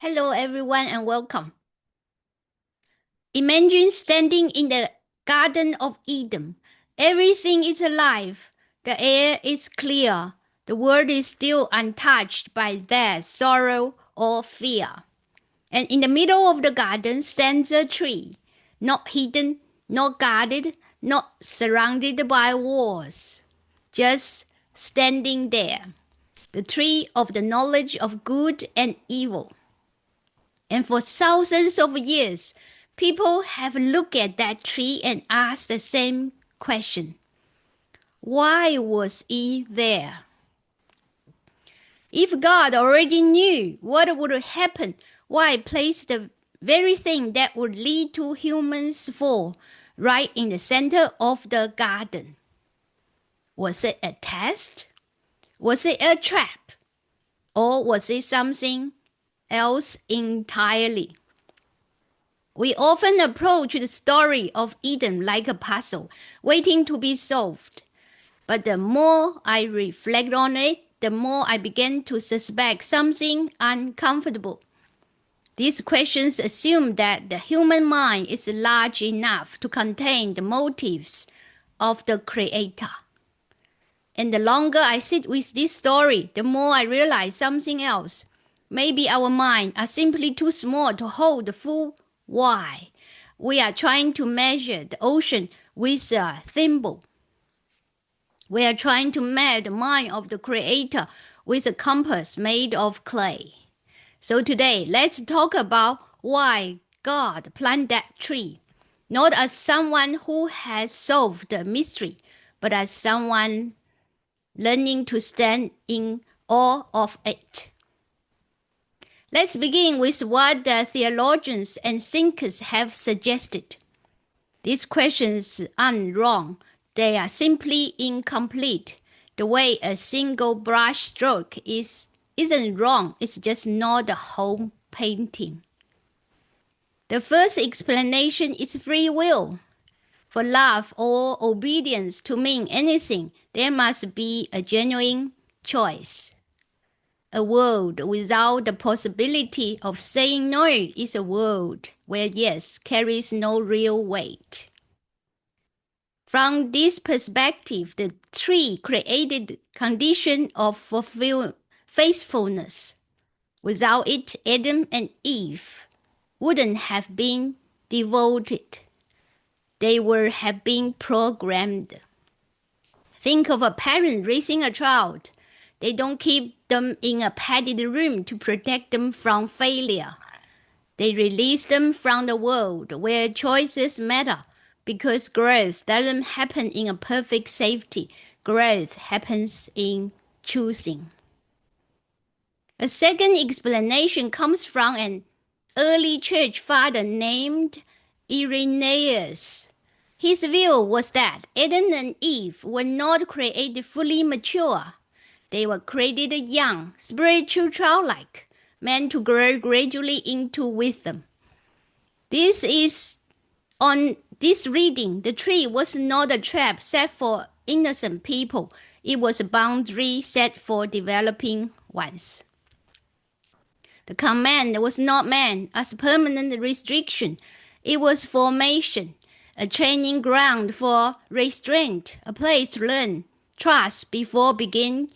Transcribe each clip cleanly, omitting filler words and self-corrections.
Hello, everyone, and welcome. Imagine standing in the Garden of Eden. Everything is alive. The air is clear. The world is still untouched by death, sorrow, or fear. And in the middle of the garden stands a tree, not hidden, not guarded, not surrounded by walls, just standing there. The tree of the knowledge of good and evil. And for thousands of years, people have looked at that tree and asked the same question. Why was it there? If God already knew what would happen, why place the very thing that would lead to humans' fall right in the center of the garden? Was it a test? Was it a trap? Or was it something else entirely? We often approach the story of Eden like a puzzle, waiting to be solved. But the more I reflect on it, the more I begin to suspect something uncomfortable. These questions assume that the human mind is large enough to contain the motives of the Creator. And the longer I sit with this story, the more I realize something else. Maybe our minds are simply too small to hold the full why. We are trying to measure the ocean with a thimble. We are trying to map the mind of the Creator with a compass made of clay. So today, let's talk about why God planted that tree, not as someone who has solved the mystery, but as someone learning to stand in awe of it. Let's begin with what the theologians and thinkers have suggested. These questions aren't wrong. They are simply incomplete. The way a single brush stroke isn't wrong. It's just not the whole painting. The first explanation is free will. For love or obedience to mean anything, there must be a genuine choice. A world without the possibility of saying no is a world where yes carries no real weight. From this perspective, the tree created condition of faithfulness. Without it, Adam and Eve wouldn't have been devoted. They would have been programmed. Think of a parent raising a child. They don't keep them in a padded room to protect them from failure. They release them from the world where choices matter, because growth doesn't happen in a perfect safety. Growth happens in choosing. A second explanation comes from an early church father named Irenaeus. His view was that Adam and Eve were not created fully mature. They were created young, spiritual, childlike, meant to grow gradually into wisdom. On this reading, the tree was not a trap set for innocent people. It was a boundary set for developing ones. The command was not meant as a permanent restriction. It was formation, a training ground for restraint, a place to learn, trust before being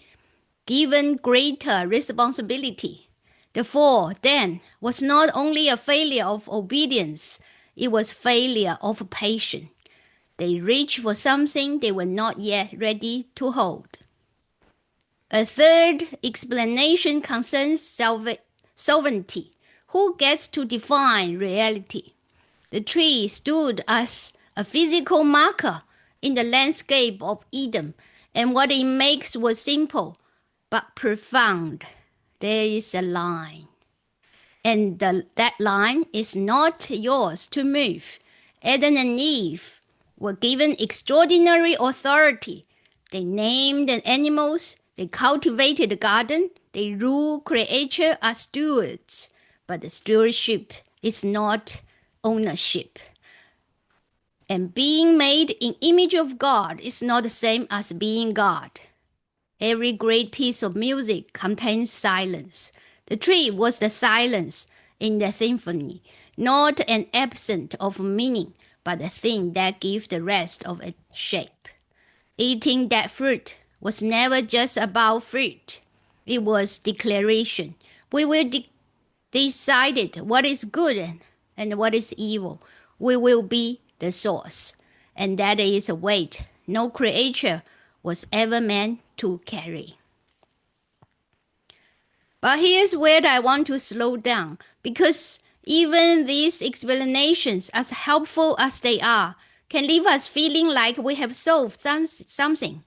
given greater responsibility. The fall, then, was not only a failure of obedience, it was failure of patience. They reached for something they were not yet ready to hold. A third explanation concerns sovereignty. Who gets to define reality? The tree stood as a physical marker in the landscape of Eden, and what it makes was simple but profound. There is a line, and that line is not yours to move. Adam and Eve were given extraordinary authority. They named the animals, they cultivated the garden, they ruled creature as stewards. But the stewardship is not ownership. And being made in image of God is not the same as being God. Every great piece of music contains silence. The tree was the silence. in the symphony, not an absence of meaning, but a thing that gives the rest of it shape. Eating that fruit was never just about fruit. It was declaration. We will decide what is good and what is evil. We will be the source. And that is a weight no creature was ever meant to carry. But here's where I want to slow down, because even these explanations, as helpful as they are, can leave us feeling like we have solved something.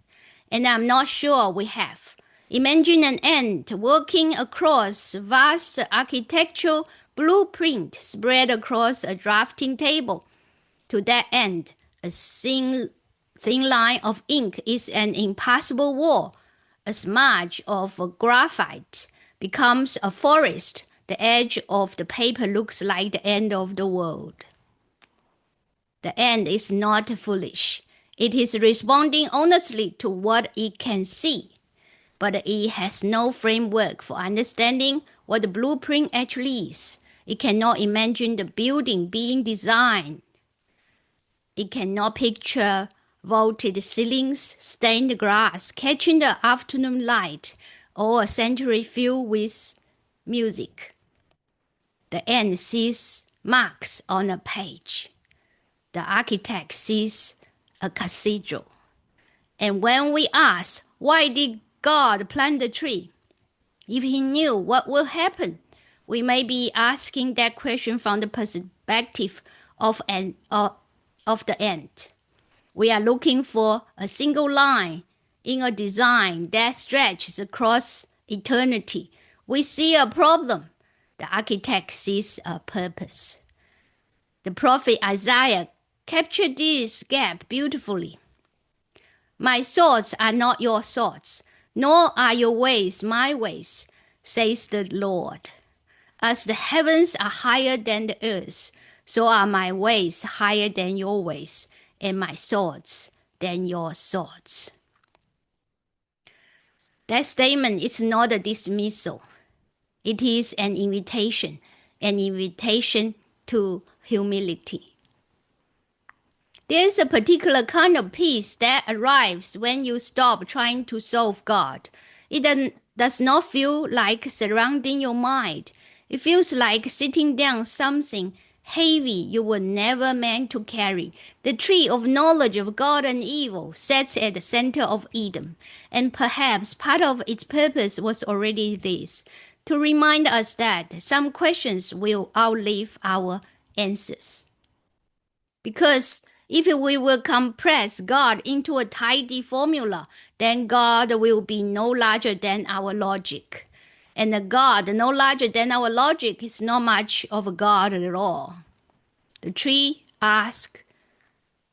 And I'm not sure we have. Imagine an ant working across a vast architectural blueprint spread across a drafting table. To that end, a thin line of ink is an impassable wall. A smudge of graphite becomes a forest. The edge of the paper looks like the end of the world. The ant is not foolish. It is responding honestly to what it can see. But it has no framework for understanding what the blueprint actually is. It cannot imagine the building being designed. It cannot picture vaulted ceilings, stained glass, catching the afternoon light, or a sanctuary filled with music. The ant sees marks on a page. The architect sees a cathedral. And when we ask, why did God plant the tree? If he knew what will happen, we may be asking that question from the perspective of the ant. We are looking for a single line in a design that stretches across eternity. We see a problem. The architect sees a purpose. The prophet Isaiah captured this gap beautifully. My thoughts are not your thoughts, nor are your ways my ways, says the Lord. As the heavens are higher than the earth, so are my ways higher than your ways, and my thoughts than your thoughts. That statement is not a dismissal. It is an invitation to humility. There's a particular kind of peace that arrives when you stop trying to solve God. It does not feel like surrounding your mind. It feels like sitting down something heavy you were never meant to carry. The tree of knowledge of God and evil sits at the center of Eden, and perhaps part of its purpose was already this, to remind us that some questions will outlive our answers. Because if we will compress God into a tidy formula, then God will be no larger than our logic. And a God no larger than our logic is not much of a God at all. The tree asks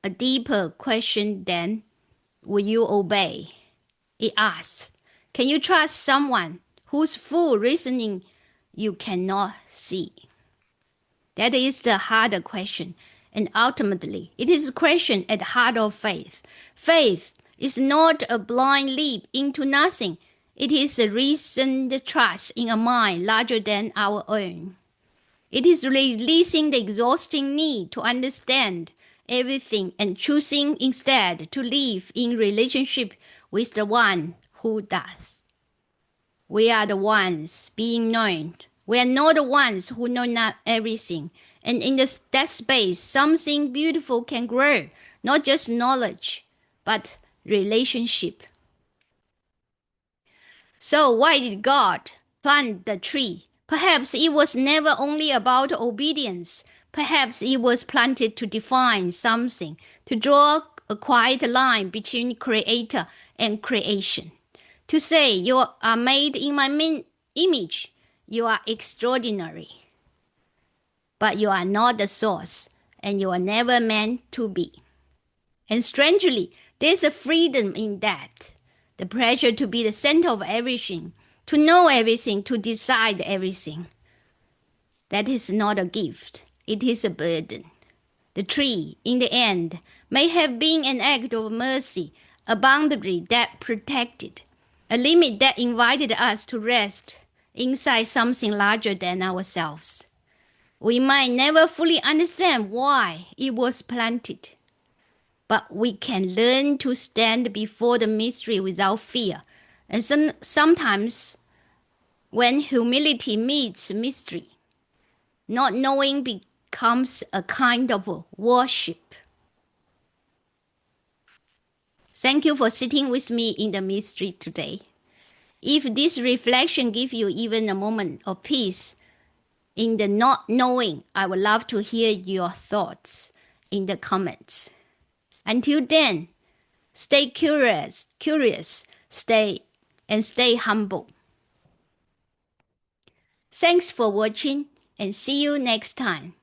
a deeper question than, will you obey? It asks, can you trust someone whose full reasoning you cannot see? That is the harder question. And ultimately, it is a question at the heart of faith. Faith is not a blind leap into nothing. It is a reasoned trust in a mind larger than our own. It is releasing the exhausting need to understand everything and choosing instead to live in relationship with the one who does. We are the ones being known. We are not the ones who know not everything. And in that space, something beautiful can grow, not just knowledge, but relationship. So why did God plant the tree? Perhaps it was never only about obedience. Perhaps it was planted to define something, to draw a quiet line between creator and creation. To say, you are made in my image, you are extraordinary. But you are not the source, and you are never meant to be. And strangely, there's a freedom in that. The pressure to be the center of everything, to know everything, to decide everything. That is not a gift. It is a burden. The tree, in the end, may have been an act of mercy, a boundary that protected, a limit that invited us to rest inside something larger than ourselves. We might never fully understand why it was planted, but we can learn to stand before the mystery without fear. And sometimes, when humility meets mystery, not knowing becomes a kind of worship. Thank you for sitting with me in the mystery today. If this reflection gives you even a moment of peace in the not knowing, I would love to hear your thoughts in the comments. Until then, stay curious, stay humble. Thanks for watching and see you next time.